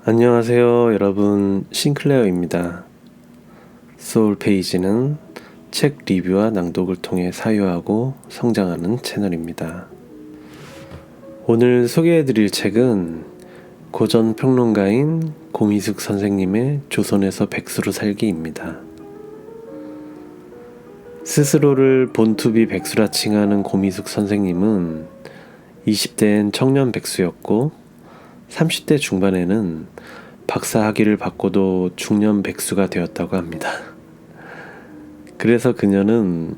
안녕하세요, 여러분. 싱클레어입니다. 소울 페이지는 책 리뷰와 낭독을 통해 사유하고 성장하는 채널입니다. 오늘 소개해드릴 책은 고전 평론가인 고미숙 선생님의 조선에서 백수로 살기입니다. 스스로를 본투비 백수라 칭하는 고미숙 선생님은 20대엔 청년 백수였고 30대 중반에는 박사 학위를 받고도 중년 백수가 되었다고 합니다. 그래서 그녀는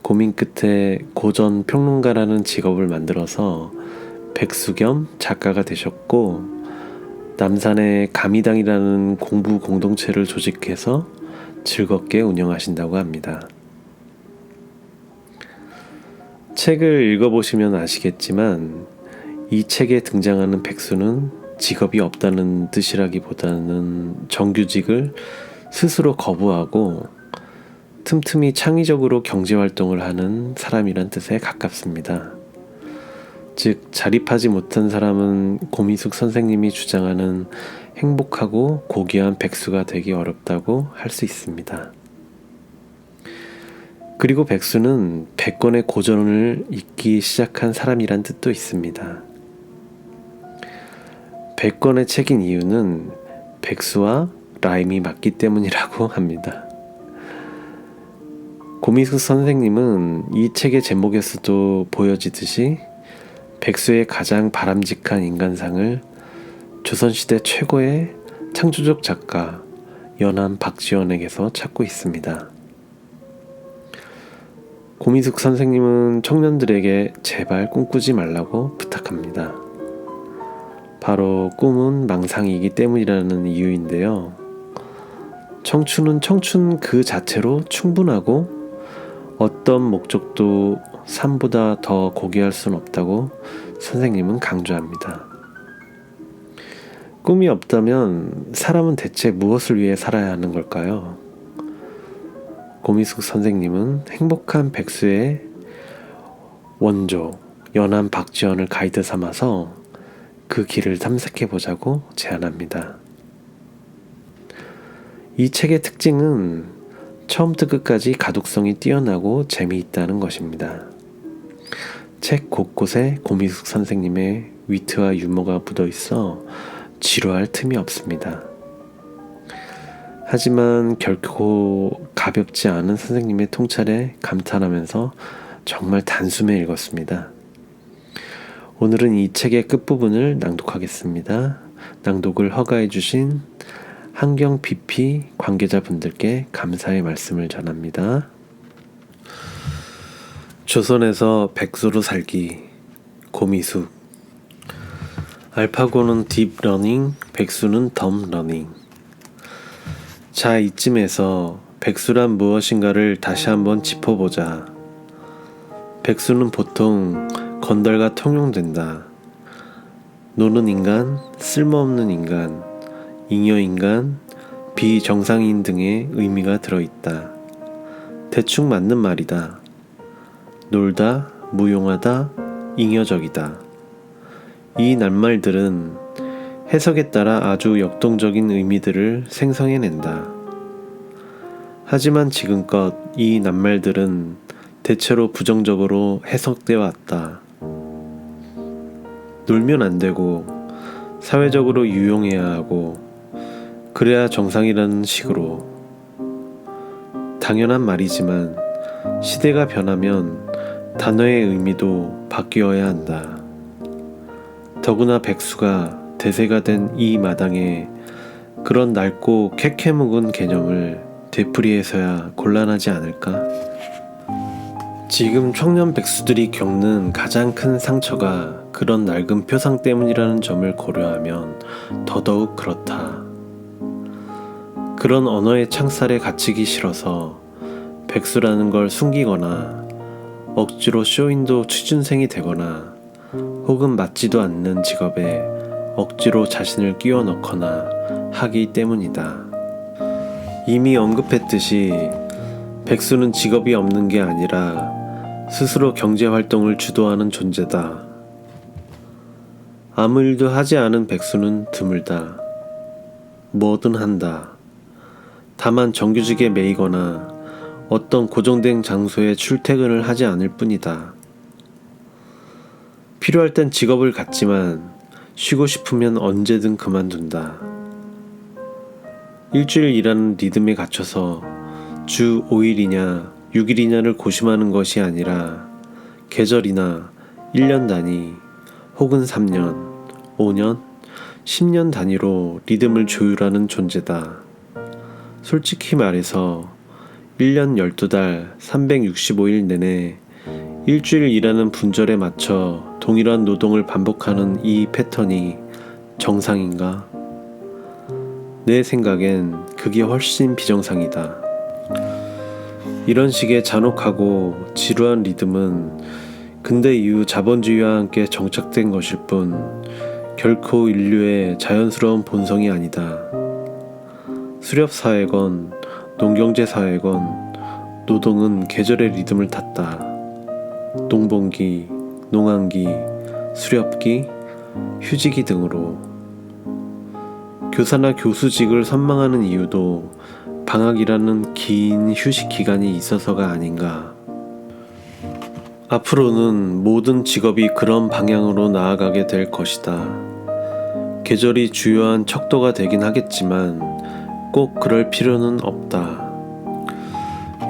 고민 끝에 고전 평론가라는 직업을 만들어서 백수 겸 작가가 되셨고, 남산에 가미당이라는 공부 공동체를 조직해서 즐겁게 운영하신다고 합니다. 책을 읽어보시면 아시겠지만 이 책에 등장하는 백수는 직업이 없다는 뜻이라기보다는 정규직을 스스로 거부하고 틈틈이 창의적으로 경제활동을 하는 사람이란 뜻에 가깝습니다. 즉, 자립하지 못한 사람은 고미숙 선생님이 주장하는 행복하고 고귀한 백수가 되기 어렵다고 할 수 있습니다. 그리고 백수는 100권의 고전을 읽기 시작한 사람이란 뜻도 있습니다. 100권의 책인 이유는 백수와 라임이 맞기 때문이라고 합니다. 고미숙 선생님은 이 책의 제목에서도 보여지듯이 백수의 가장 바람직한 인간상을 조선시대 최고의 창조적 작가 연암 박지원에게서 찾고 있습니다. 고미숙 선생님은 청년들에게 제발 꿈꾸지 말라고 부탁합니다. 바로 꿈은 망상이기 때문이라는 이유인데요. 청춘은 청춘 그 자체로 충분하고 어떤 목적도 삶보다 더 고귀할 수는 없다고 선생님은 강조합니다. 꿈이 없다면 사람은 대체 무엇을 위해 살아야 하는 걸까요? 고미숙 선생님은 행복한 백수의 원조 연암 박지원을 가이드 삼아서 그 길을 탐색해보자고 제안합니다. 이 책의 특징은 처음부터 끝까지 가독성이 뛰어나고 재미있다는 것입니다. 책 곳곳에 고미숙 선생님의 위트와 유머가 묻어있어 지루할 틈이 없습니다. 하지만 결코 가볍지 않은 선생님의 통찰에 감탄하면서 정말 단숨에 읽었습니다. 오늘은 이 책의 끝부분을 낭독하겠습니다. 낭독을 허가해 주신 한경 BP 관계자분들께 감사의 말씀을 전합니다. 조선에서 백수로 살기 고미숙. 알파고는 딥러닝, 백수는 덤러닝. 자, 이쯤에서 백수란 무엇인가를 다시 한번 짚어보자. 백수는 보통 건달과 통용된다. 노는 인간, 쓸모없는 인간, 잉여인간, 비정상인 등의 의미가 들어있다. 대충 맞는 말이다. 놀다, 무용하다, 잉여적이다. 이 낱말들은 해석에 따라 아주 역동적인 의미들을 생성해낸다. 하지만 지금껏 이 낱말들은 대체로 부정적으로 해석되어 왔다. 놀면 안 되고 사회적으로 유용해야 하고 그래야 정상이라는 식으로. 당연한 말이지만 시대가 변하면 단어의 의미도 바뀌어야 한다. 더구나 백수가 대세가 된 이 마당에 그런 낡고 캐캐묵은 개념을 되풀이해서야 곤란하지 않을까? 지금 청년 백수들이 겪는 가장 큰 상처가 그런 낡은 표상 때문이라는 점을 고려하면 더더욱 그렇다. 그런 언어의 창살에 갇히기 싫어서 백수라는 걸 숨기거나 억지로 쇼윈도 취준생이 되거나 혹은 맞지도 않는 직업에 억지로 자신을 끼워 넣거나 하기 때문이다. 이미 언급했듯이 백수는 직업이 없는 게 아니라 스스로 경제활동을 주도하는 존재다. 아무 일도 하지 않은 백수는 드물다. 뭐든 한다. 다만 정규직에 매이거나 어떤 고정된 장소에 출퇴근을 하지 않을 뿐이다. 필요할 땐 직업을 갖지만 쉬고 싶으면 언제든 그만둔다. 일주일 일하는 리듬에 갇혀서 주 5일이냐 6일이냐를 고심하는 것이 아니라 계절이나 1년 단위 혹은 3년, 5년, 10년 단위로 리듬을 조율하는 존재다. 솔직히 말해서 1년 12달 365일 내내 일주일 일하는 분절에 맞춰 동일한 노동을 반복하는 이 패턴이 정상인가? 내 생각엔 그게 훨씬 비정상이다. 이런 식의 잔혹하고 지루한 리듬은 근대 이후 자본주의와 함께 정착된 것일 뿐 결코 인류의 자연스러운 본성이 아니다. 수렵사회건 농경제사회건 노동은 계절의 리듬을 탔다. 농번기, 농한기, 수렵기, 휴지기 등으로. 교사나 교수직을 선망하는 이유도 방학이라는 긴 휴식 기간이 있어서가 아닌가. 앞으로는 모든 직업이 그런 방향으로 나아가게 될 것이다. 계절이 주요한 척도가 되긴 하겠지만 꼭 그럴 필요는 없다.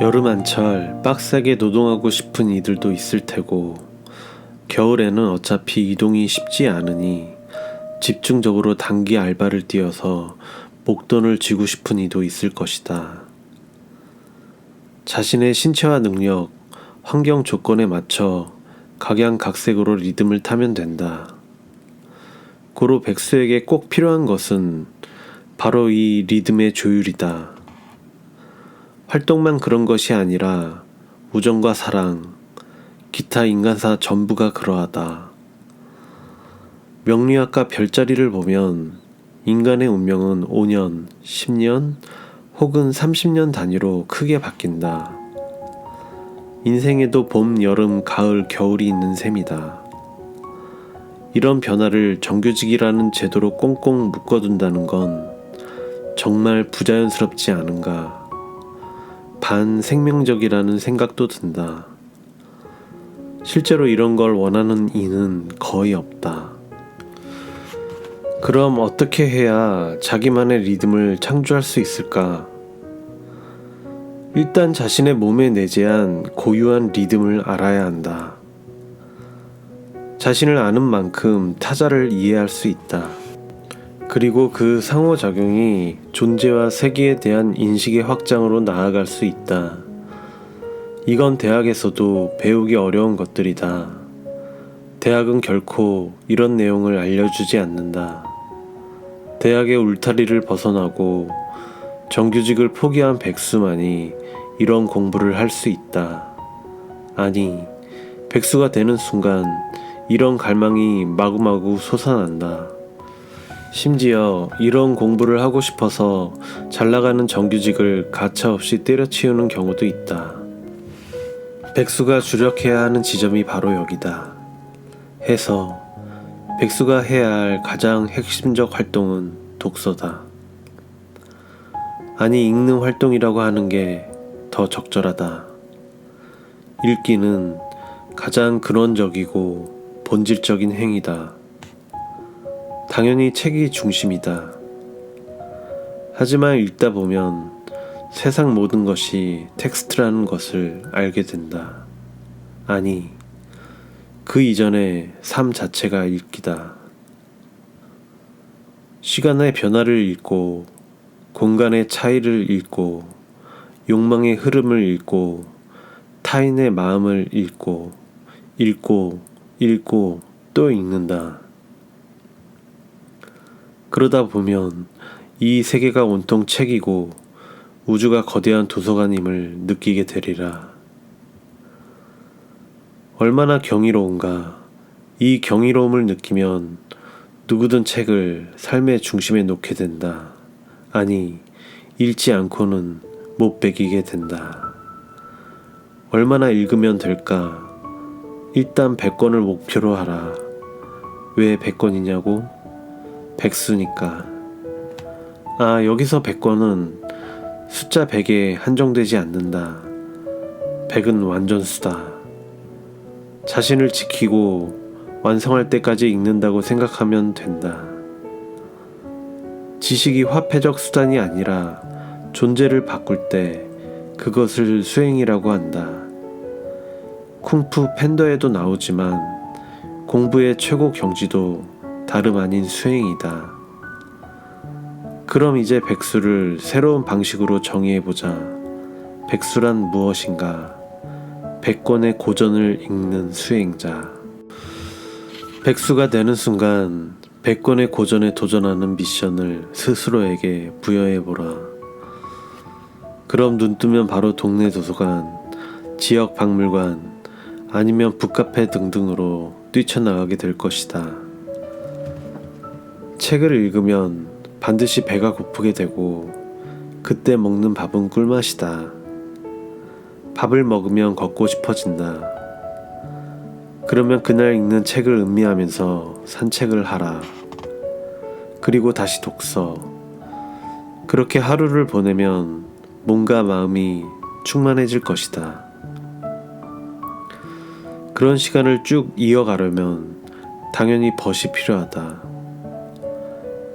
여름 한철 빡세게 노동하고 싶은 이들도 있을 테고 겨울에는 어차피 이동이 쉽지 않으니 집중적으로 단기 알바를 뛰어서 목돈을 쥐고 싶은 이도 있을 것이다. 자신의 신체와 능력, 환경 조건에 맞춰 각양각색으로 리듬을 타면 된다. 고로 백수에게 꼭 필요한 것은 바로 이 리듬의 조율이다. 활동만 그런 것이 아니라 우정과 사랑, 기타 인간사 전부가 그러하다. 명리학과 별자리를 보면 인간의 운명은 5년, 10년 혹은 30년 단위로 크게 바뀐다. 인생에도 봄, 여름, 가을, 겨울이 있는 셈이다. 이런 변화를 정규직이라는 제도로 꽁꽁 묶어둔다는 건 정말 부자연스럽지 않은가. 반생명적이라는 생각도 든다. 실제로 이런 걸 원하는 이는 거의 없다. 그럼 어떻게 해야 자기만의 리듬을 창조할 수 있을까? 일단 자신의 몸에 내재한 고유한 리듬을 알아야 한다. 자신을 아는 만큼 타자를 이해할 수 있다. 그리고 그 상호작용이 존재와 세계에 대한 인식의 확장으로 나아갈 수 있다. 이건 대학에서도 배우기 어려운 것들이다. 대학은 결코 이런 내용을 알려주지 않는다. 대학의 울타리를 벗어나고 정규직을 포기한 백수만이 이런 공부를 할 수 있다. 아니, 백수가 되는 순간 이런 갈망이 마구마구 솟아난다. 심지어 이런 공부를 하고 싶어서 잘나가는 정규직을 가차없이 때려치우는 경우도 있다. 백수가 주력해야 하는 지점이 바로 여기다. 해서 백수가 해야 할 가장 핵심적 활동은 독서다. 아니, 읽는 활동이라고 하는 게 더 적절하다. 읽기는 가장 근원적이고 본질적인 행위다. 당연히 책이 중심이다. 하지만 읽다 보면 세상 모든 것이 텍스트라는 것을 알게 된다. 아니, 그 이전의 삶 자체가 읽기다. 시간의 변화를 읽고, 공간의 차이를 읽고, 욕망의 흐름을 읽고, 타인의 마음을 읽고 또 읽는다. 그러다 보면 이 세계가 온통 책이고 우주가 거대한 도서관임을 느끼게 되리라. 얼마나 경이로운가. 이 경이로움을 느끼면 누구든 책을 삶의 중심에 놓게 된다. 아니, 읽지 않고는 못 베기게 된다. 얼마나 읽으면 될까? 일단 100권을 목표로 하라. 왜 100권이냐고? 백수니까. 여기서 100권은 숫자 100에 한정되지 않는다. 100은 완전수다. 자신을 지키고 완성할 때까지 읽는다고 생각하면 된다. 지식이 화폐적 수단이 아니라 존재를 바꿀 때 그것을 수행이라고 한다. 쿵푸 팬더에도 나오지만 공부의 최고 경지도 다름 아닌 수행이다. 그럼 이제 백수를 새로운 방식으로 정의해보자. 백수란 무엇인가? 100권의 고전을 읽는 수행자. 백수가 되는 순간 100권의 고전에 도전하는 미션을 스스로에게 부여해보라. 그럼 눈 뜨면 바로 동네 도서관, 지역 박물관, 아니면 북카페 등등으로 뛰쳐나가게 될 것이다. 책을 읽으면 반드시 배가 고프게 되고 그때 먹는 밥은 꿀맛이다. 밥을 먹으면 걷고 싶어진다. 그러면 그날 읽는 책을 음미하면서 산책을 하라. 그리고 다시 독서. 그렇게 하루를 보내면 몸과 마음이 충만해질 것이다. 그런 시간을 쭉 이어가려면 당연히 벗이 필요하다.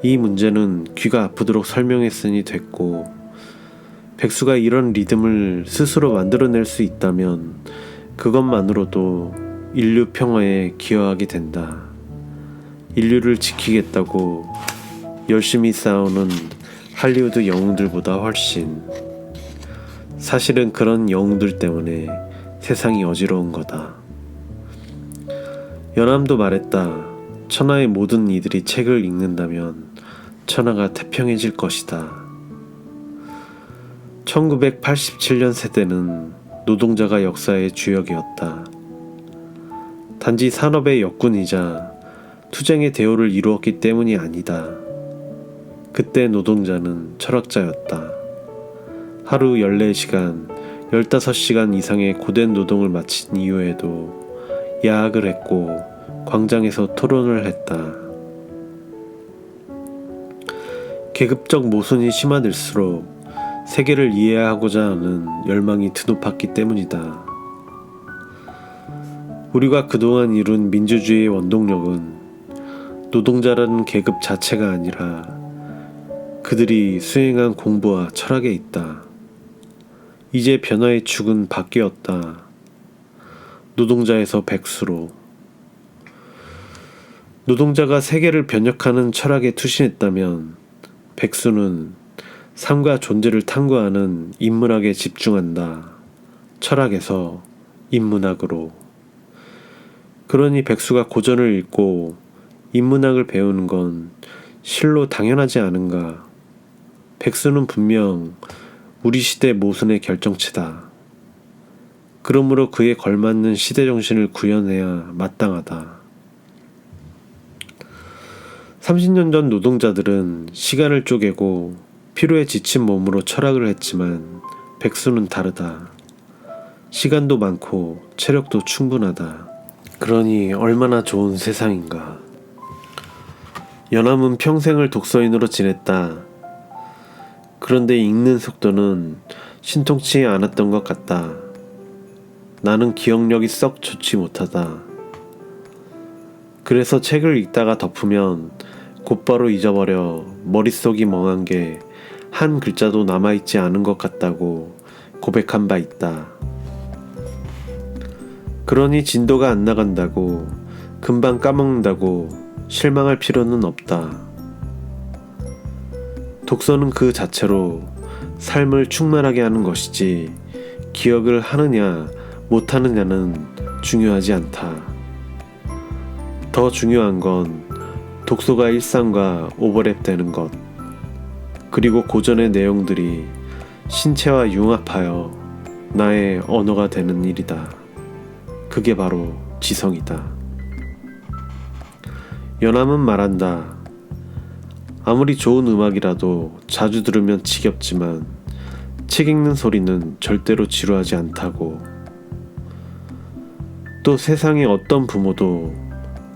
이 문제는 귀가 아프도록 설명했으니 됐고, 백수가 이런 리듬을 스스로 만들어낼 수 있다면 그것만으로도 인류 평화에 기여하게 된다. 인류를 지키겠다고 열심히 싸우는 할리우드 영웅들보다 훨씬. 사실은 그런 영웅들 때문에 세상이 어지러운 거다. 연암도 말했다. 천하의 모든 이들이 책을 읽는다면 천하가 태평해질 것이다. 1987년 세대는 노동자가 역사의 주역이었다. 단지 산업의 역군이자 투쟁의 대오를 이루었기 때문이 아니다. 그때 노동자는 철학자였다. 하루 14시간, 15시간 이상의 고된 노동을 마친 이후에도 야학을 했고 광장에서 토론을 했다. 계급적 모순이 심화될수록 세계를 이해하고자 하는 열망이 드높았기 때문이다. 우리가 그동안 이룬 민주주의의 원동력은 노동자라는 계급 자체가 아니라 그들이 수행한 공부와 철학에 있다. 이제 변화의 축은 바뀌었다. 노동자에서 백수로. 노동자가 세계를 변혁하는 철학에 투신했다면 백수는 삶과 존재를 탐구하는 인문학에 집중한다. 철학에서 인문학으로. 그러니 백수가 고전을 읽고 인문학을 배우는 건 실로 당연하지 않은가. 백수는 분명 우리 시대 모순의 결정체다. 그러므로 그에 걸맞는 시대 정신을 구현해야 마땅하다. 30년 전 노동자들은 시간을 쪼개고 피로에 지친 몸으로 철학을 했지만 백수는 다르다. 시간도 많고 체력도 충분하다. 그러니 얼마나 좋은 세상인가. 연암은 평생을 독서인으로 지냈다. 그런데 읽는 속도는 신통치 않았던 것 같다. 나는 기억력이 썩 좋지 못하다. 그래서 책을 읽다가 덮으면 곧바로 잊어버려 머릿속이 멍한 게 한 글자도 남아있지 않은 것 같다고 고백한 바 있다. 그러니 진도가 안 나간다고, 금방 까먹는다고 실망할 필요는 없다. 독서는 그 자체로 삶을 충만하게 하는 것이지 기억을 하느냐 못하느냐는 중요하지 않다. 더 중요한 건 독서가 일상과 오버랩되는 것, 그리고 고전의 내용들이 신체와 융합하여 나의 언어가 되는 일이다. 그게 바로 지성이다. 연암은 말한다. 아무리 좋은 음악이라도 자주 들으면 지겹지만 책 읽는 소리는 절대로 지루하지 않다고. 또 세상의 어떤 부모도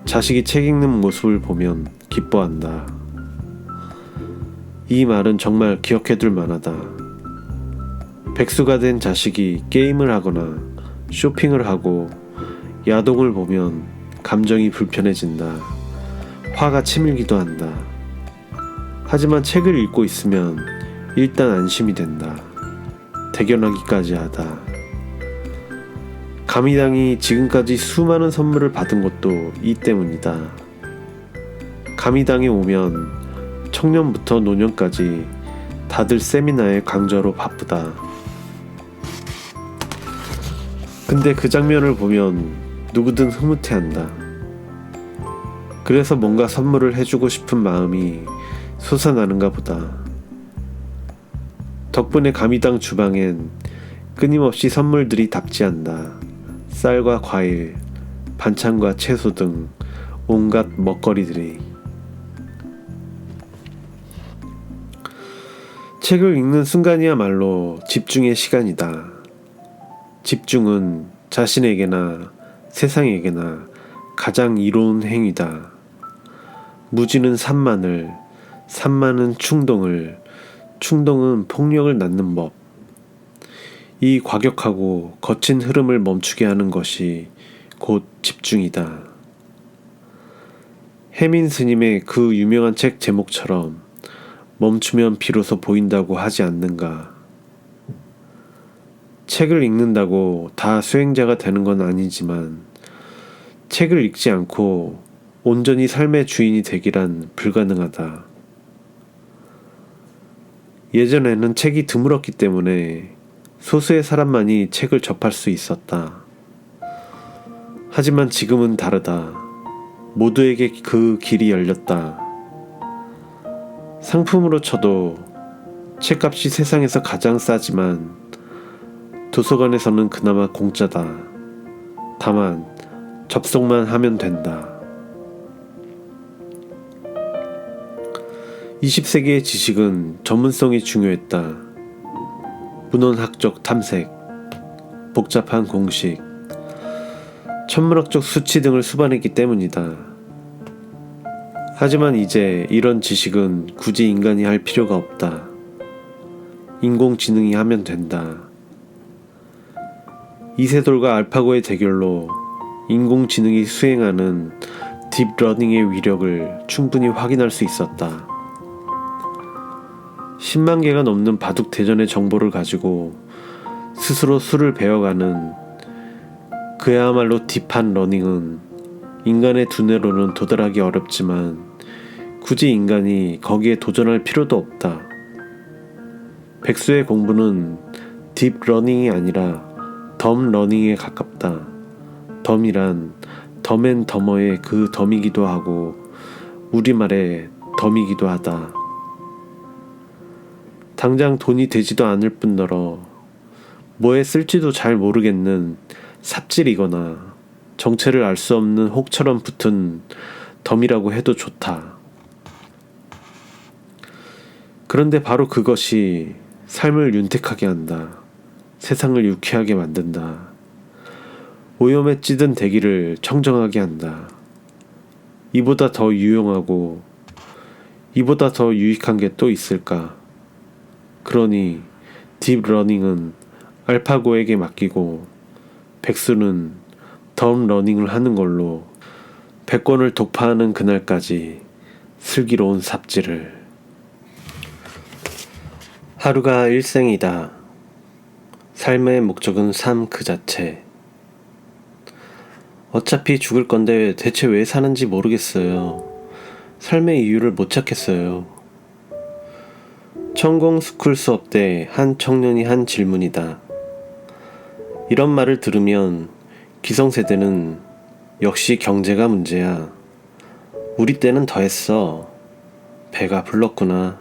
자식이 책 읽는 모습을 보면 기뻐한다. 이 말은 정말 기억해둘 만하다. 백수가 된 자식이 게임을 하거나 쇼핑을 하고 야동을 보면 감정이 불편해진다. 화가 치밀기도 한다. 하지만 책을 읽고 있으면 일단 안심이 된다. 대견하기까지 하다. 가미당이 지금까지 수많은 선물을 받은 것도 이 때문이다. 가미당에 오면 청년부터 노년까지 다들 세미나에 강좌로 바쁘다. 근데 그 장면을 보면 누구든 흐뭇해한다. 그래서 뭔가 선물을 해주고 싶은 마음이 솟아나는가 보다. 덕분에 가미당 주방엔 끊임없이 선물들이 답지한다. 쌀과 과일, 반찬과 채소 등 온갖 먹거리들이. 책을 읽는 순간이야말로 집중의 시간이다. 집중은 자신에게나 세상에게나 가장 이로운 행위다. 무지는 산만을, 산만은 충동을, 충동은 폭력을 낳는 법. 이 과격하고 거친 흐름을 멈추게 하는 것이 곧 집중이다. 해민 스님의 그 유명한 책 제목처럼 멈추면 비로소 보인다고 하지 않는가. 책을 읽는다고 다 수행자가 되는 건 아니지만 책을 읽지 않고 온전히 삶의 주인이 되기란 불가능하다. 예전에는 책이 드물었기 때문에 소수의 사람만이 책을 접할 수 있었다. 하지만 지금은 다르다. 모두에게 그 길이 열렸다. 상품으로 쳐도 책값이 세상에서 가장 싸지만 도서관에서는 그나마 공짜다. 다만 접속만 하면 된다. 20세기의 지식은 전문성이 중요했다. 문헌학적 탐색, 복잡한 공식, 천문학적 수치 등을 수반했기 때문이다. 하지만 이제 이런 지식은 굳이 인간이 할 필요가 없다. 인공지능이 하면 된다. 이세돌과 알파고의 대결로 인공지능이 수행하는 딥러닝의 위력을 충분히 확인할 수 있었다. 10만 개가 넘는 바둑 대전의 정보를 가지고 스스로 수를 배워가는 그야말로 딥한 러닝은 인간의 두뇌로는 도달하기 어렵지만 굳이 인간이 거기에 도전할 필요도 없다. 백수의 공부는 딥러닝이 아니라 덤러닝에 가깝다. 덤이란 덤앤더머의 그 덤이기도 하고 우리말의 덤이기도 하다. 당장 돈이 되지도 않을 뿐더러 뭐에 쓸지도 잘 모르겠는 삽질이거나 정체를 알 수 없는 혹처럼 붙은 덤이라고 해도 좋다. 그런데 바로 그것이 삶을 윤택하게 한다. 세상을 유쾌하게 만든다. 오염에 찌든 대기를 청정하게 한다. 이보다 더 유용하고 이보다 더 유익한 게 또 있을까? 그러니 딥러닝은 알파고에게 맡기고 백수는 덤러닝을 하는 걸로 백권을 독파하는 그날까지 슬기로운 삽질을. 하루가 일생이다. 삶의 목적은 삶 그 자체. 어차피 죽을 건데 대체 왜 사는지 모르겠어요. 삶의 이유를 못 찾겠어요. 천공스쿨 수업 때 한 청년이 한 질문이다. 이런 말을 들으면 기성세대는 역시 경제가 문제야. 우리 때는 더했어. 배가 불렀구나.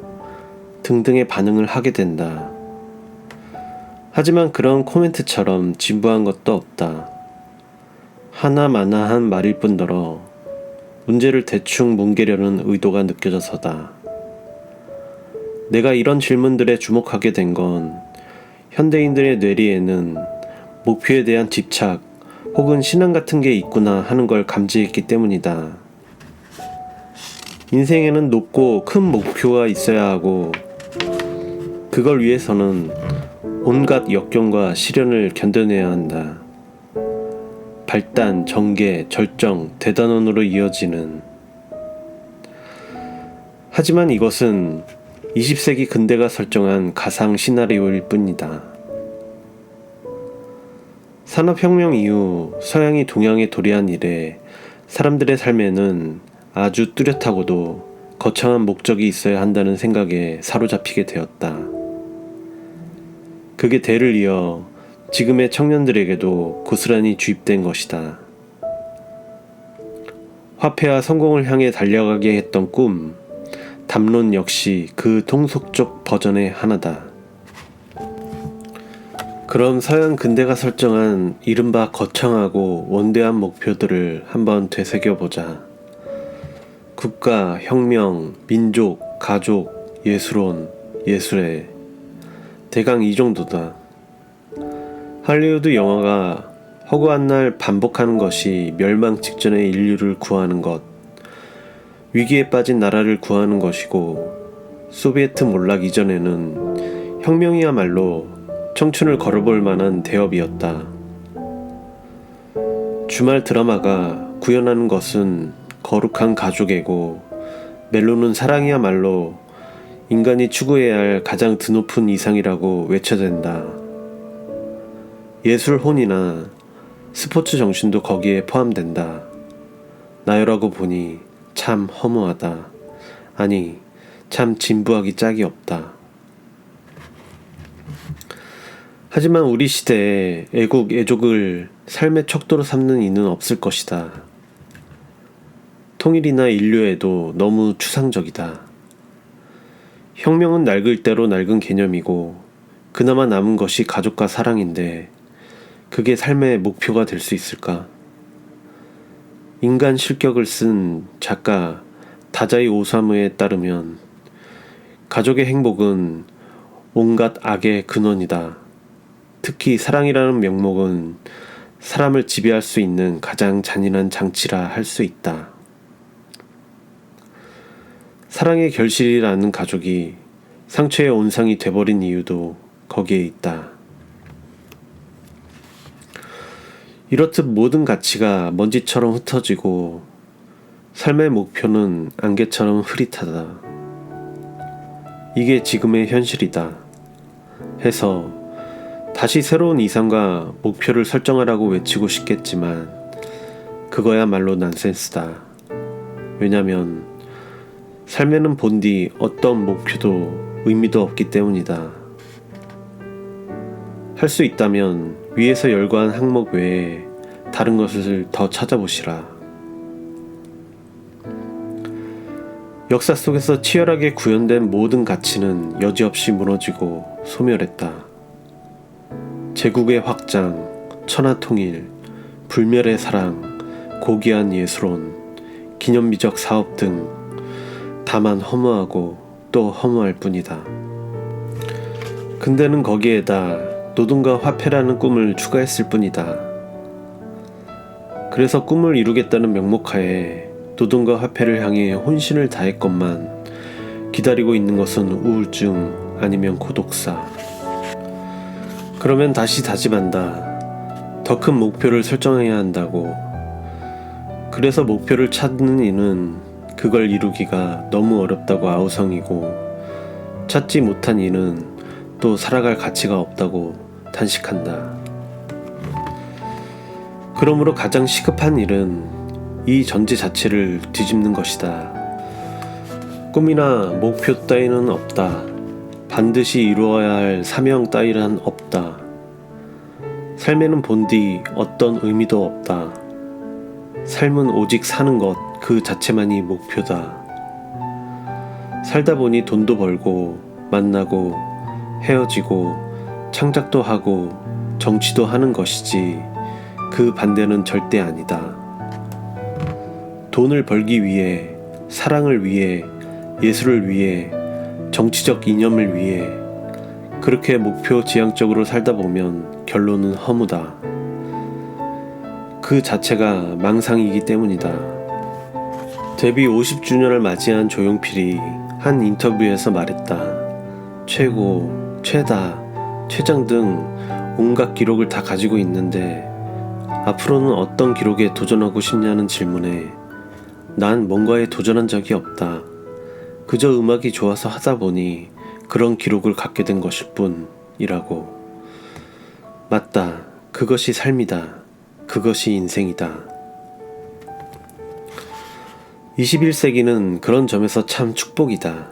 등등의 반응을 하게 된다. 하지만 그런 코멘트처럼 진부한 것도 없다. 하나마나한 말일 뿐더러 문제를 대충 뭉개려는 의도가 느껴져서다. 내가 이런 질문들에 주목하게 된 건 현대인들의 뇌리에는 목표에 대한 집착 혹은 신앙 같은 게 있구나 하는 걸 감지했기 때문이다. 인생에는 높고 큰 목표가 있어야 하고 그걸 위해서는 온갖 역경과 시련을 견뎌내야 한다. 발단, 전개, 절정, 대단원으로 이어지는. 하지만 이것은 20세기 근대가 설정한 가상 시나리오일 뿐이다. 산업혁명 이후 서양이 동양에 도래한 이래 사람들의 삶에는 아주 뚜렷하고도 거창한 목적이 있어야 한다는 생각에 사로잡히게 되었다. 그게 대를 이어 지금의 청년들에게도 고스란히 주입된 것이다. 화폐와 성공을 향해 달려가게 했던 꿈, 담론 역시 그 통속적 버전의 하나다. 그럼 서양 근대가 설정한 이른바 거창하고 원대한 목표들을 한번 되새겨보자. 국가, 혁명, 민족, 가족, 예술론, 예술애. 대강 이 정도다. 할리우드 영화가 허구한 날 반복하는 것이 멸망 직전의 인류를 구하는 것, 위기에 빠진 나라를 구하는 것이고, 소비에트 몰락 이전에는 혁명이야말로 청춘을 걸어볼 만한 대업이었다. 주말 드라마가 구현하는 것은 거룩한 가족애고, 멜로는 사랑이야말로 인간이 추구해야 할 가장 드높은 이상이라고 외쳐댄다. 예술 혼이나 스포츠 정신도 거기에 포함된다. 나열하고 보니 참 허무하다. 아니, 참 진부하기 짝이 없다. 하지만 우리 시대에 애국, 애족을 삶의 척도로 삼는 이는 없을 것이다. 통일이나 인류애도 너무 추상적이다. 혁명은 낡을 대로 낡은 개념이고 그나마 남은 것이 가족과 사랑인데 그게 삶의 목표가 될 수 있을까? 인간 실격을 쓴 작가 다자이 오사무에 따르면 가족의 행복은 온갖 악의 근원이다. 특히 사랑이라는 명목은 사람을 지배할 수 있는 가장 잔인한 장치라 할 수 있다. 사랑의 결실이라는 가족이 상처의 온상이 돼버린 이유도 거기에 있다. 이렇듯 모든 가치가 먼지처럼 흩어지고 삶의 목표는 안개처럼 흐릿하다. 이게 지금의 현실이다. 해서 다시 새로운 이상과 목표를 설정하라고 외치고 싶겠지만 그거야말로 난센스다. 왜냐면 삶에는 본디 어떤 목표도 의미도 없기 때문이다. 할 수 있다면 위에서 열거한 항목 외에 다른 것을 더 찾아보시라. 역사 속에서 치열하게 구현된 모든 가치는 여지없이 무너지고 소멸했다. 제국의 확장, 천하통일, 불멸의 사랑, 고귀한 예술론, 기념비적 사업 등 다만 허무하고 또 허무할 뿐이다. 근대는 거기에다 노동과 화폐라는 꿈을 추가했을 뿐이다. 그래서 꿈을 이루겠다는 명목하에 노동과 화폐를 향해 혼신을 다했건만 기다리고 있는 것은 우울증 아니면 고독사. 그러면 다시 다짐한다. 더 큰 목표를 설정해야 한다고. 그래서 목표를 찾는 이는 그걸 이루기가 너무 어렵다고 아우성이고 찾지 못한 이는 또 살아갈 가치가 없다고 단식한다. 그러므로 가장 시급한 일은 이 전제 자체를 뒤집는 것이다. 꿈이나 목표 따위는 없다. 반드시 이루어야 할 사명 따위란 없다. 삶에는 본디 어떤 의미도 없다. 삶은 오직 사는 것 그 자체만이 목표다. 살다 보니 돈도 벌고 만나고 헤어지고 창작도 하고 정치도 하는 것이지 그 반대는 절대 아니다. 돈을 벌기 위해, 사랑을 위해, 예술을 위해, 정치적 이념을 위해 그렇게 목표 지향적으로 살다 보면 결론은 허무다. 그 자체가 망상이기 때문이다. 데뷔 50주년을 맞이한 조용필이 한 인터뷰에서 말했다. 최고, 최다, 최장 등 온갖 기록을 다 가지고 있는데 앞으로는 어떤 기록에 도전하고 싶냐는 질문에 난 뭔가에 도전한 적이 없다. 그저 음악이 좋아서 하다 보니 그런 기록을 갖게 된 것일 뿐이라고. 맞다. 그것이 삶이다. 그것이 인생이다. 21세기는 그런 점에서 참 축복이다.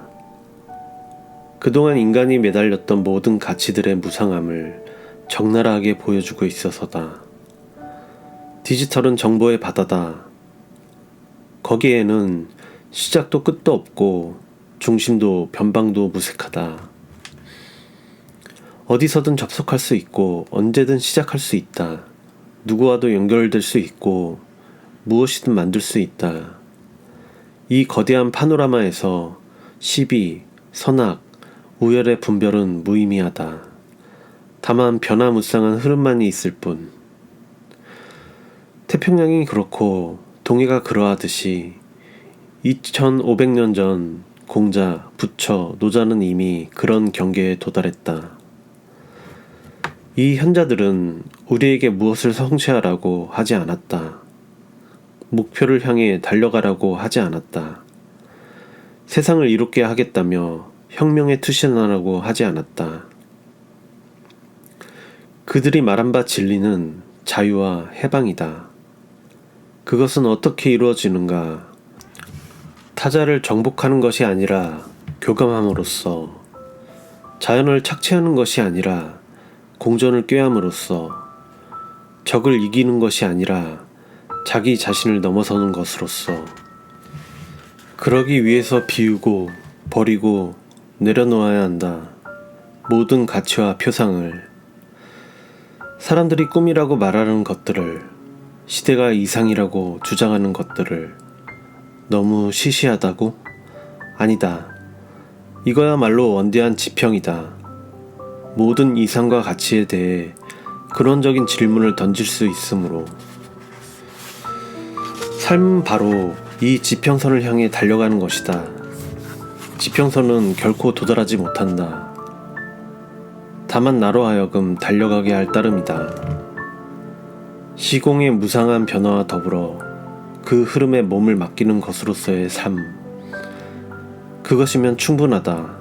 그동안 인간이 매달렸던 모든 가치들의 무상함을 적나라하게 보여주고 있어서다. 디지털은 정보의 바다다. 거기에는 시작도 끝도 없고 중심도 변방도 무색하다. 어디서든 접속할 수 있고 언제든 시작할 수 있다. 누구와도 연결될 수 있고 무엇이든 만들 수 있다. 이 거대한 파노라마에서 시비, 선악, 우열의 분별은 무의미하다. 다만 변화무쌍한 흐름만이 있을 뿐. 태평양이 그렇고 동해가 그러하듯이 2500년 전 공자, 부처, 노자는 이미 그런 경계에 도달했다. 이 현자들은 우리에게 무엇을 성취하라고 하지 않았다. 목표를 향해 달려가라고 하지 않았다. 세상을 이롭게 하겠다며 혁명에 투신하라고 하지 않았다. 그들이 말한 바 진리는 자유와 해방이다. 그것은 어떻게 이루어지는가? 타자를 정복하는 것이 아니라 교감함으로써, 자연을 착취하는 것이 아니라 공존을 꾀함으로써, 적을 이기는 것이 아니라 자기 자신을 넘어서는 것으로서. 그러기 위해서 비우고 버리고 내려놓아야 한다. 모든 가치와 표상을. 사람들이 꿈이라고 말하는 것들을, 시대가 이상이라고 주장하는 것들을 너무 시시하다고? 아니다. 이거야말로 원대한 지평이다. 모든 이상과 가치에 대해 근원적인 질문을 던질 수 있으므로. 삶은 바로 이 지평선을 향해 달려가는 것이다. 지평선은 결코 도달하지 못한다. 다만 나로 하여금 달려가게 할 따름이다. 시공의 무상한 변화와 더불어 그 흐름에 몸을 맡기는 것으로서의 삶. 그것이면 충분하다.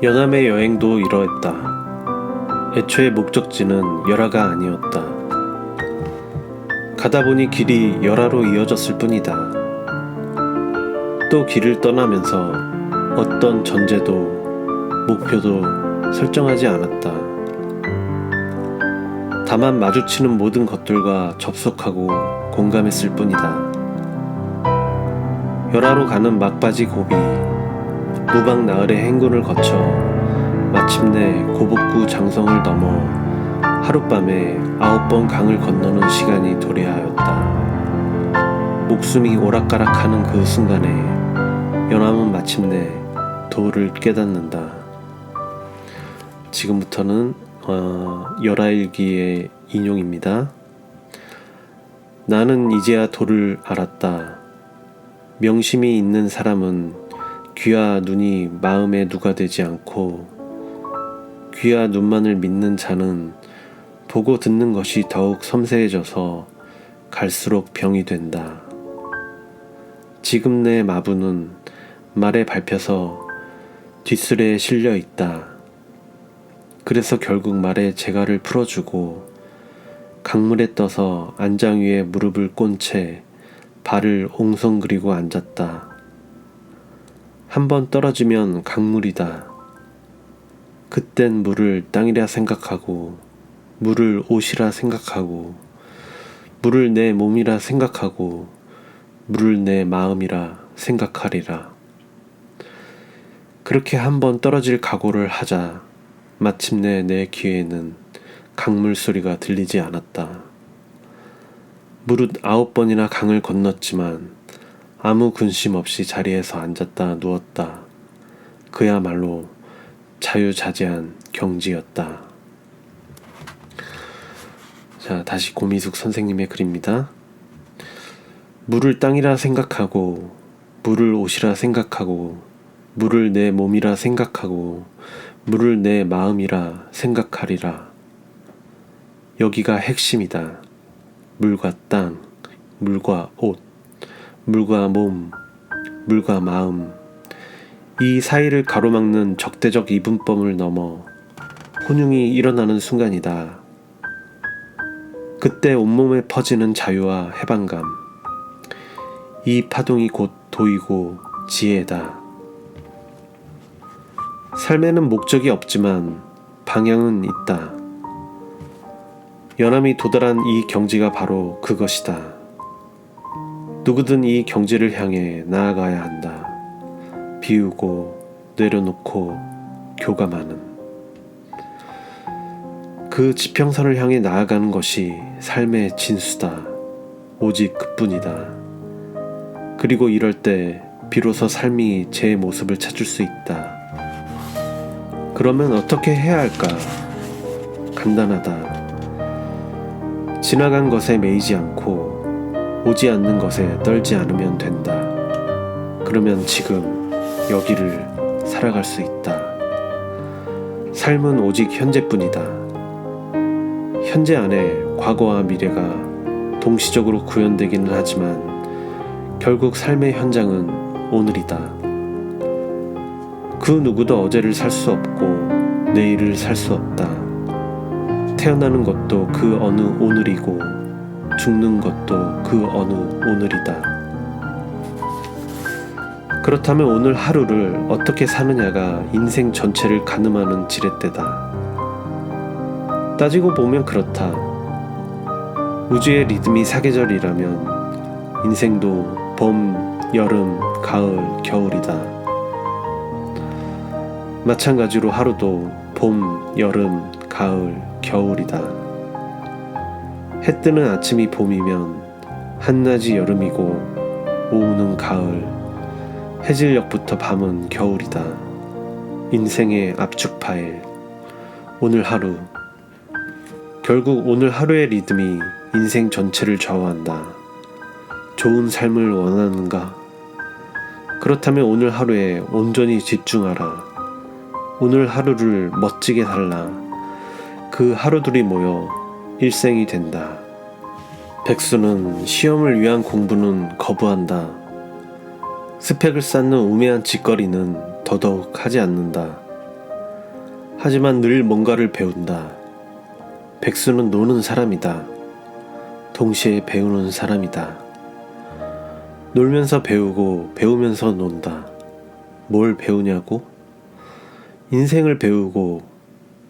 연암의 여행도 이러했다. 애초에 목적지는 열화가 아니었다. 가다 보니 길이 열화로 이어졌을 뿐이다. 또 길을 떠나면서 어떤 전제도 목표도 설정하지 않았다. 다만 마주치는 모든 것들과 접속하고 공감했을 뿐이다. 열화로 가는 막바지 고비, 무박 나흘의 행군을 거쳐 마침내 고복구 장성을 넘어 하룻밤에 9번 강을 건너는 시간이 도래하였다. 목숨이 오락가락하는 그 순간에 연암은 마침내 도를 깨닫는다. 지금부터는 열하일기의 인용입니다. 나는 이제야 도를 알았다. 명심이 있는 사람은 귀와 눈이 마음에 누가 되지 않고, 귀와 눈만을 믿는 자는 보고 듣는 것이 더욱 섬세해져서 갈수록 병이 된다. 지금 내 마부는 말에 밟혀서 뒷술에 실려 있다. 그래서 결국 말에 재갈을 풀어주고 강물에 떠서 안장 위에 무릎을 꼰 채 발을 옹성그리고 앉았다. 한번 떨어지면 강물이다. 그땐 물을 땅이라 생각하고, 물을 옷이라 생각하고, 물을 내 몸이라 생각하고, 물을 내 마음이라 생각하리라. 그렇게 한번 떨어질 각오를 하자 마침내 내 귀에는 강물 소리가 들리지 않았다. 무릇 9번이나 강을 건넜지만 아무 근심 없이 자리에서 앉았다 누웠다. 그야말로 자유자재한 경지였다. 자, 다시 고미숙 선생님의 글입니다. 물을 땅이라 생각하고 물을 옷이라 생각하고 물을 내 몸이라 생각하고 물을 내 마음이라 생각하리라. 여기가 핵심이다. 물과 땅, 물과 옷, 물과 몸, 물과 마음. 이 사이를 가로막는 적대적 이분법을 넘어 혼용이 일어나는 순간이다. 그때 온몸에 퍼지는 자유와 해방감. 이 파동이 곧 도이고 지혜다. 삶에는 목적이 없지만 방향은 있다. 연암이 도달한 이 경지가 바로 그것이다. 누구든 이 경지를 향해 나아가야 한다. 비우고 내려놓고 교감하는 그 지평선을 향해 나아가는 것이 삶의 진수다. 오직 그뿐이다. 그리고 이럴 때 비로소 삶이 제 모습을 찾을 수 있다. 그러면 어떻게 해야 할까? 간단하다. 지나간 것에 매이지 않고 오지 않는 것에 떨지 않으면 된다. 그러면 지금 여기를 살아갈 수 있다. 삶은 오직 현재뿐이다. 현재 안에 과거와 미래가 동시적으로 구현되기는 하지만 결국 삶의 현장은 오늘이다. 그 누구도 어제를 살 수 없고 내일을 살 수 없다. 태어나는 것도 그 어느 오늘이고 죽는 것도 그 어느 오늘이다. 그렇다면 오늘 하루를 어떻게 사느냐가 인생 전체를 가늠하는 지렛대다. 따지고 보면 그렇다. 우주의 리듬이 사계절이라면 인생도 봄, 여름, 가을, 겨울이다. 마찬가지로 하루도 봄, 여름, 가을, 겨울이다. 해 뜨는 아침이 봄이면 한낮이 여름이고 오후는 가을, 해질녘부터 밤은 겨울이다. 인생의 압축 파일, 오늘 하루. 결국 오늘 하루의 리듬이 인생 전체를 좌우한다. 좋은 삶을 원하는가? 그렇다면 오늘 하루에 온전히 집중하라. 오늘 하루를 멋지게 살라. 그 하루들이 모여 일생이 된다. 백수는 시험을 위한 공부는 거부한다. 스펙을 쌓는 우매한 짓거리는 더더욱 하지 않는다. 하지만 늘 뭔가를 배운다. 백수는 노는 사람이다. 동시에 배우는 사람이다. 놀면서 배우고 배우면서 논다. 뭘 배우냐고? 인생을 배우고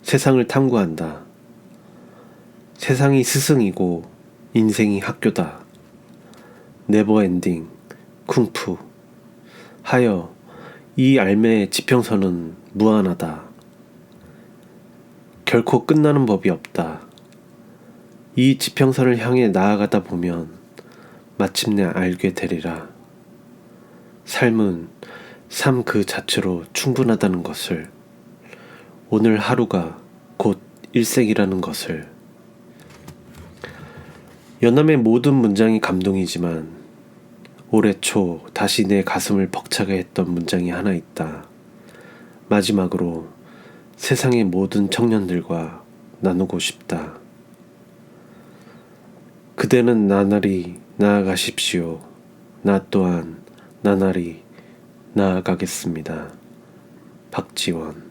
세상을 탐구한다. 세상이 스승이고 인생이 학교다. 네버엔딩 쿵푸. 하여 이 알매의 지평선은 무한하다. 결코 끝나는 법이 없다. 이 지평선을 향해 나아가다 보면 마침내 알게 되리라. 삶은 삶 그 자체로 충분하다는 것을, 오늘 하루가 곧 일생이라는 것을. 연암의 모든 문장이 감동이지만 올해 초 다시 내 가슴을 벅차게 했던 문장이 하나 있다. 마지막으로 세상의 모든 청년들과 나누고 싶다. 그대는 나날이 나아가십시오. 나 또한 나날이 나아가겠습니다. 박지원.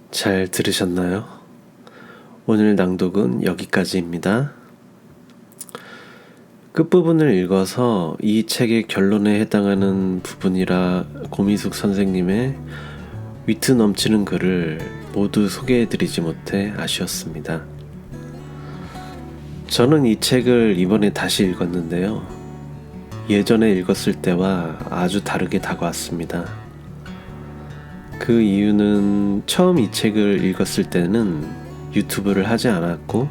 잘 들으셨나요? 오늘 낭독은 여기까지입니다. 끝부분을 읽어서 이 책의 결론에 해당하는 부분이라 고미숙 선생님의 위트 넘치는 글을 모두 소개해드리지 못해 아쉬웠습니다. 저는 이 책을 이번에 다시 읽었는데요. 예전에 읽었을 때와 아주 다르게 다가왔습니다. 그 이유는 처음 이 책을 읽었을 때는 유튜브를 하지 않았고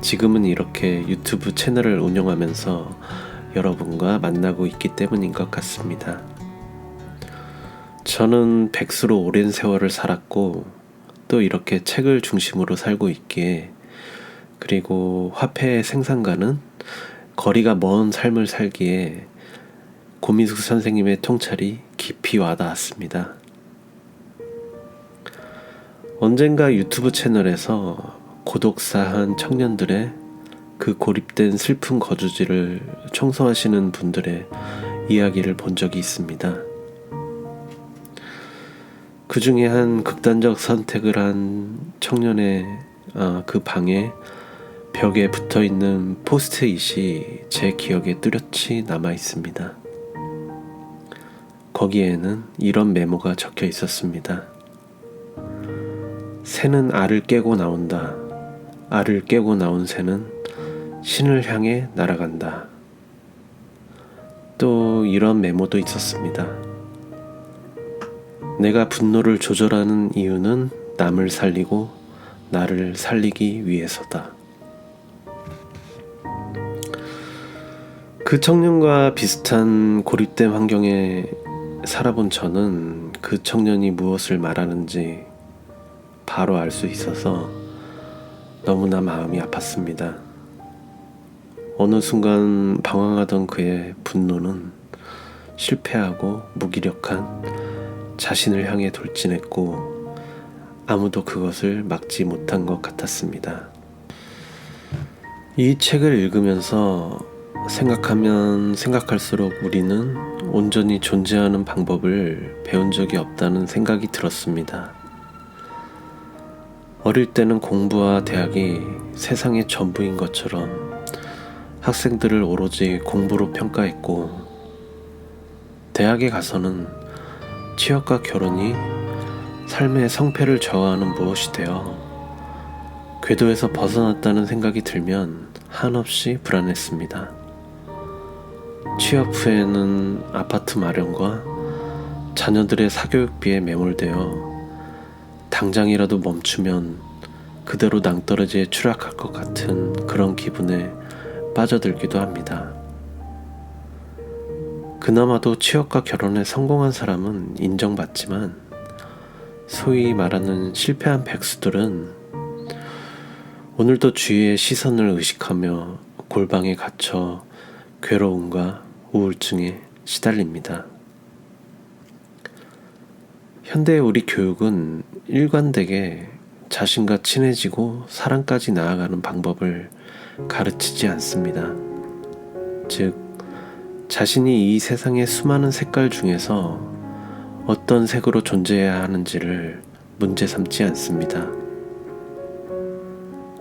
지금은 이렇게 유튜브 채널을 운영하면서 여러분과 만나고 있기 때문인 것 같습니다. 저는 백수로 오랜 세월을 살았고 또 이렇게 책을 중심으로 살고 있기에, 그리고 화폐의 생산가는 거리가 먼 삶을 살기에 고민숙 선생님의 통찰이 깊이 와닿았습니다. 언젠가 유튜브 채널에서 고독사한 청년들의 그 고립된 슬픈 거주지를 청소하시는 분들의 이야기를 본 적이 있습니다. 그 중에 한 극단적 선택을 한 청년의 그 방에 벽에 붙어있는 포스트잇이 제 기억에 뚜렷이 남아 있습니다. 거기에는 이런 메모가 적혀 있었습니다. 새는 알을 깨고 나온다. 알을 깨고 나온 새는 신을 향해 날아간다. 또 이런 메모도 있었습니다. 내가 분노를 조절하는 이유는 남을 살리고 나를 살리기 위해서다. 그 청년과 비슷한 고립된 환경에 살아본 저는 그 청년이 무엇을 말하는지 바로 알 수 있어서 너무나 마음이 아팠습니다. 어느 순간 방황하던 그의 분노는 실패하고 무기력한 자신을 향해 돌진했고 아무도 그것을 막지 못한 것 같았습니다. 이 책을 읽으면서 생각하면 생각할수록 우리는 온전히 존재하는 방법을 배운 적이 없다는 생각이 들었습니다. 어릴 때는 공부와 대학이 세상의 전부인 것처럼 학생들을 오로지 공부로 평가했고, 대학에 가서는 취업과 결혼이 삶의 성패를 저하는 무엇이 되어 궤도에서 벗어났다는 생각이 들면 한없이 불안했습니다. 취업 후에는 아파트 마련과 자녀들의 사교육비에 매몰되어 당장이라도 멈추면 그대로 낭떠러지에 추락할 것 같은 그런 기분에 빠져들기도 합니다. 그나마도 취업과 결혼에 성공한 사람은 인정받지만 소위 말하는 실패한 백수들은 오늘도 주위의 시선을 의식하며 골방에 갇혀 괴로움과 우울증에 시달립니다. 현대의 우리 교육은 일관되게 자신과 친해지고 사랑까지 나아가는 방법을 가르치지 않습니다. 즉, 자신이 이 세상의 수많은 색깔 중에서 어떤 색으로 존재해야 하는지를 문제 삼지 않습니다.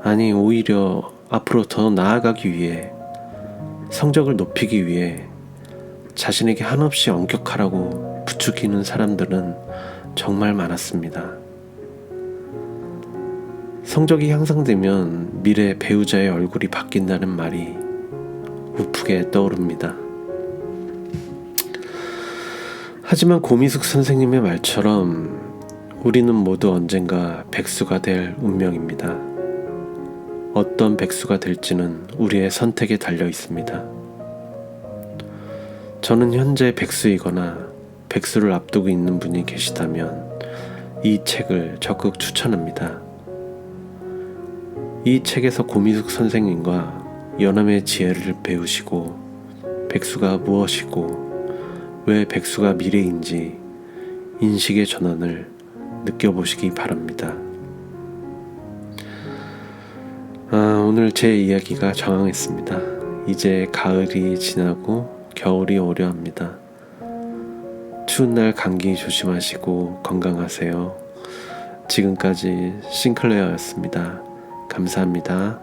아니, 오히려 앞으로 더 나아가기 위해, 성적을 높이기 위해 자신에게 한없이 엄격하라고 부추기는 사람들은 정말 많았습니다. 성적이 향상되면 미래 배우자의 얼굴이 바뀐다는 말이 우프게 떠오릅니다. 하지만 고미숙 선생님의 말처럼 우리는 모두 언젠가 백수가 될 운명입니다. 어떤 백수가 될지는 우리의 선택에 달려 있습니다. 저는 현재 백수이거나 백수를 앞두고 있는 분이 계시다면 이 책을 적극 추천합니다. 이 책에서 고미숙 선생님과 연암의 지혜를 배우시고 백수가 무엇이고 왜 백수가 미래인지 인식의 전환을 느껴보시기 바랍니다. 오늘 제 이야기가 장황했습니다. 이제 가을이 지나고 겨울이 오려 합니다. 추운 날 감기 조심하시고 건강하세요. 지금까지 싱클레어였습니다. 감사합니다.